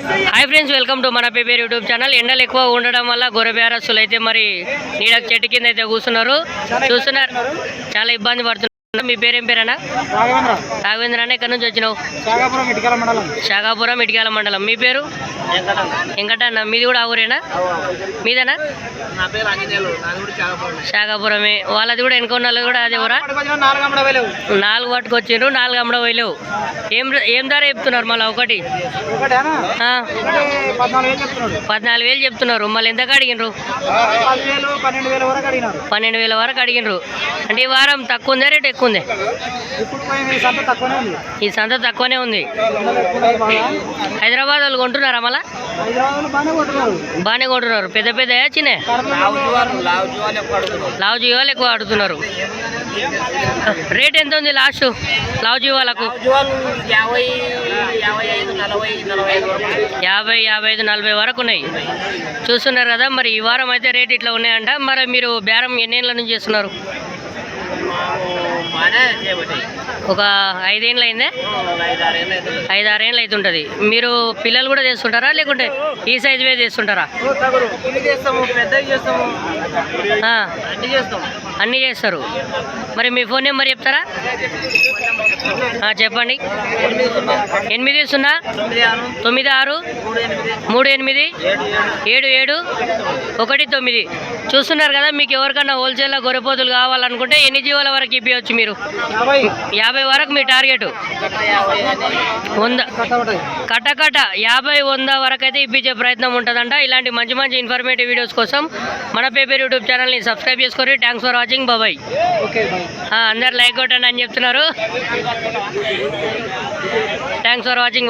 Hi friends, welcome to మన paper YouTube channel. ఎండలు ఎక్కువ ఉండడం వల్ల గొర్రె బేరస్తులు అయితే మరి నీడ చెట్టు కింద అయితే కూర్చున్నారు. చూస్తున్నారు, చాలా ఇబ్బంది పడుతున్నారు. మీ పేరేం పేరేనా? రాఘవేంద్ర అన్న. ఎక్కడి నుంచి వచ్చినావు? శాఖాపురం ఇటికాల మండలం. మీ పేరు? వెంకటన్న. మీది కూడా ఆ ఊరేనా? మీదేనా? శాఖాపురమే. వాళ్ళది కూడా వెనుక ఉన్న కూడా అదే ఊరా? 4 పట్టుకొచ్చిండ్రు, 4 అమ్మడ పోయలేవు. ఏం ధర చెప్తున్నారు మళ్ళీ? ఒకటి 14,000 చెప్తున్నారు. మళ్ళీ ఎంతకు అడిగినరు? 12,000 వరకు అడిగినరు. అంటే ఈ వారం తక్కువ ఉందా, రేట్ ఎక్కువ ఉంది? ఈ సంత తక్కువనే ఉంది. హైదరాబాద్ వాళ్ళు కొంటున్నారా మళ్ళా? బాగానే కొంటున్నారు. పెద్ద పెద్ద చిన్న లావు జీవాలు ఎక్కువ అడుగుతున్నారు. రేట్ ఎంత ఉంది లాస్ట్ లావు జీవాలకు? 50-40 వరకు ఉన్నాయి. చూస్తున్నారు కదా. మరి ఈ వారం అయితే రేట్ ఇట్లా ఉన్నాయంట. మరి మీరు బేరం ఎన్నేళ్ళ నుంచి చేస్తున్నారు? ఒక 5 ఏళ్ళు అయిందే. 5-6 ఏళ్ళు అవుతుంటుంది. మీరు పిల్లలు కూడా చేస్తుంటారా, లేకుంటే ఈ సైజువే చేస్తుంటారా? అన్నీ చేస్తారు. మరి మీ ఫోన్ నెంబర్ చెప్తారా? చెప్పండి. 8096387719. చూస్తున్నారు కదా. మీకు ఎవరికన్నా హోల్సేల్లో గొర్రెపోతులు కావాలనుకుంటే ఎన్ని జీవాల వరకు ఇప్పించవచ్చు మీరు? 50 వరకు మీ టార్గెట్. 100 కట్ట 50-100 వరకు అయితే ఇప్పించే ప్రయత్నం ఉంటుందంట. ఇలాంటి మంచి మంచి ఇన్ఫర్మేటివ్ వీడియోస్ కోసం మన పేపర్ యూట్యూబ్ ఛానల్ని సబ్స్క్రైబ్ చేసుకోండి. Thanks for watching. బాయ్. అందరు లైక్ కొట్టండి అని చెప్తున్నారు. Thanks for watching.